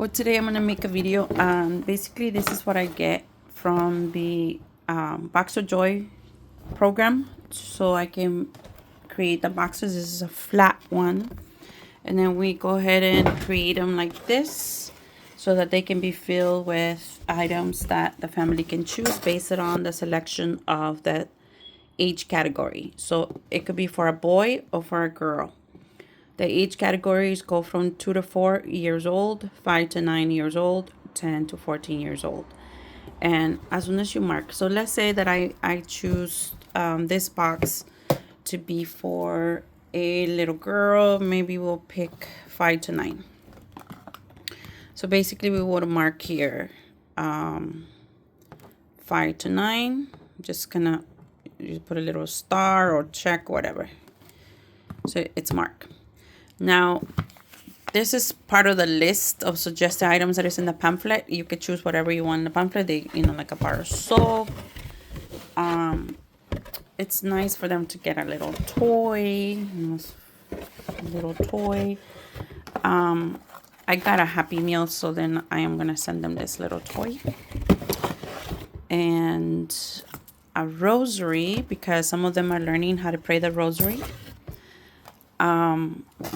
Well, today I'm going to make a video. Basically, this is what I get from the Box of Joy program. So I can create the boxes. This is a flat one. And then we go ahead and create them like this so that they can be filled with items that the family can choose based on the selection of the age category. So it could be for a boy or for a girl. The age categories go from 2 to 4 years old, 5 to 9 years old, 10 to 14 years old. And as soon as you mark, so let's say that I choose this box to be for a little girl. Maybe we'll pick 5 to 9. So basically we want to mark here 5 to 9. Just gonna put a little star or check, whatever. So it's marked. Now, this is part of the list of suggested items that is in the pamphlet. You could choose whatever you want in the pamphlet. They, like a bar of soap. It's nice for them to get a little toy. A little toy. I got a Happy Meal, so then I am gonna send them this little toy. And a rosary, because some of them are learning how to pray the rosary.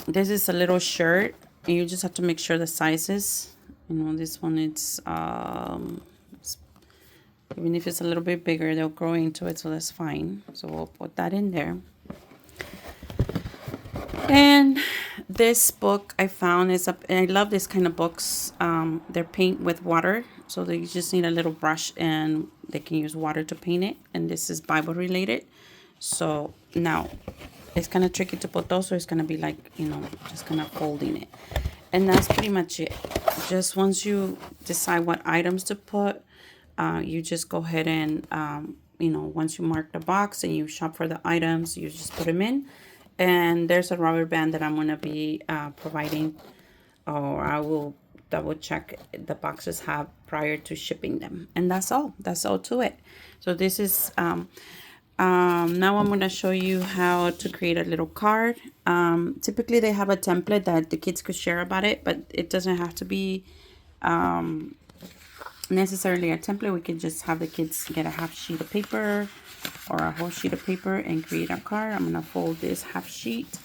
This is a little shirt. You just have to make sure the sizes. This one, it's even if it's a little bit bigger, they'll grow into it, so that's fine. So we'll put that in there. And this book I found is and I love this kind of books. They're paint with water, so they just need a little brush and they can use water to paint it. And this is Bible related. So now it's kind of tricky to put those, so it's going to be like, just kind of folding it. And that's pretty much it. Just once you decide what items to put, you just go ahead and, once you mark the box and you shop for the items, you just put them in. And there's a rubber band that I'm going to be providing, or I will double check the boxes have prior to shipping them. And that's all. That's all to it. So this is... now I'm going to show you how to create a little card. Typically they have a template that the kids could share about it, but it doesn't have to be necessarily a template. We can just have the kids get a half sheet of paper or a whole sheet of paper and create a card. I'm going to fold this half sheet.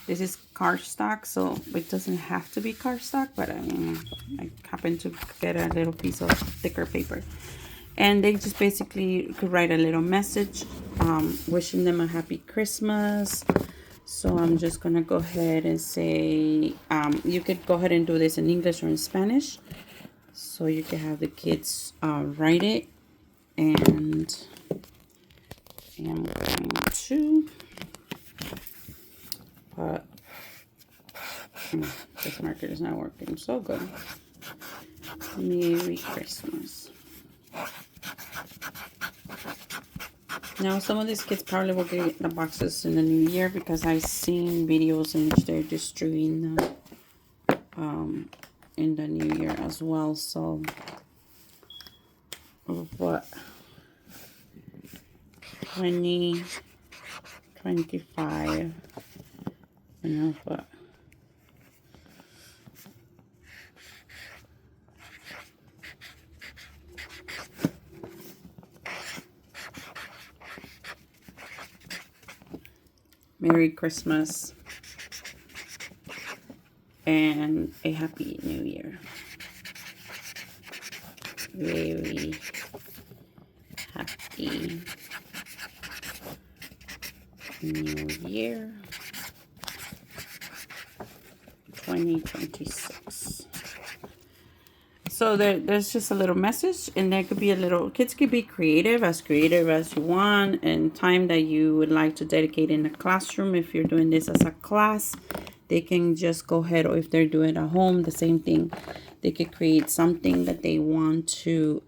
This is cardstock, so it doesn't have to be cardstock, but I happen to get a little piece of thicker paper. And they just basically could write a little message wishing them a happy Christmas. So I'm just going to go ahead and say, you could go ahead and do this in English or in Spanish. So you can have the kids write it. And I'm going to put, this marker is not working so good. Merry Christmas. Now, some of these kids probably will get the boxes in the new year, because I've seen videos in which they're distributing them in the new year as well. So, what? 20, 25, what? Merry Christmas and a Happy New Year. Very happy New Year 2026. So there's just a little message, and there could be a little, kids could be creative as you want, and time that you would like to dedicate in the classroom. If you're doing this as a class, they can just go ahead, or if they're doing it at home, the same thing. They could create something that they want to,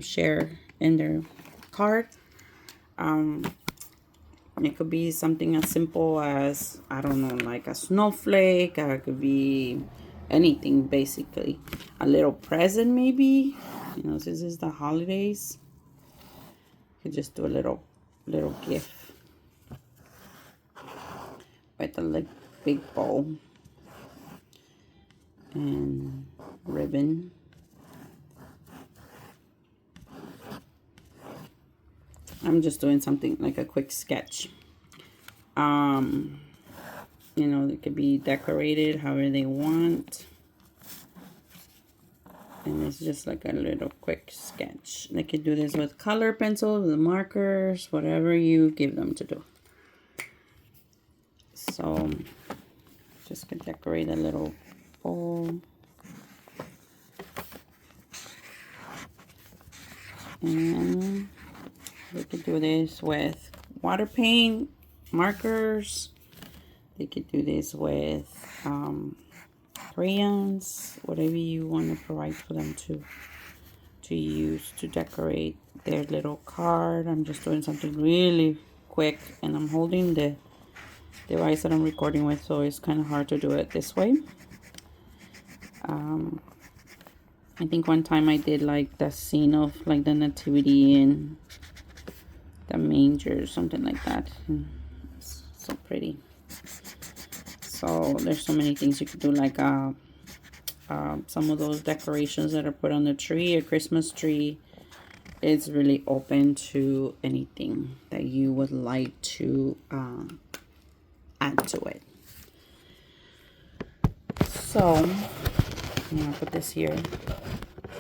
share in their card. It could be something as simple as, I don't know, like a snowflake. It could be anything, basically. A little present, maybe. Since it's the holidays, you could just do a little gift with a big bowl and ribbon. ribbon. I'm just doing something like a quick sketch. You know, it could be decorated however they want. And it's just like a little quick sketch. They could do this with color pencils, the markers, whatever you give them to do. So just gonna decorate a little bowl. And they could do this with water paint, markers. They could do this with crayons, whatever you want to provide for them to use to decorate their little card. I'm just doing something really quick, and I'm holding the device that I'm recording with, so it's kind of hard to do it this way. I think one time I did like the scene of like the nativity and the manger or something like that. It's so pretty. So there's so many things you could do, like some of those decorations that are put on the tree, a Christmas tree. It's really open to anything that you would like to add to it. So I'm gonna put this here.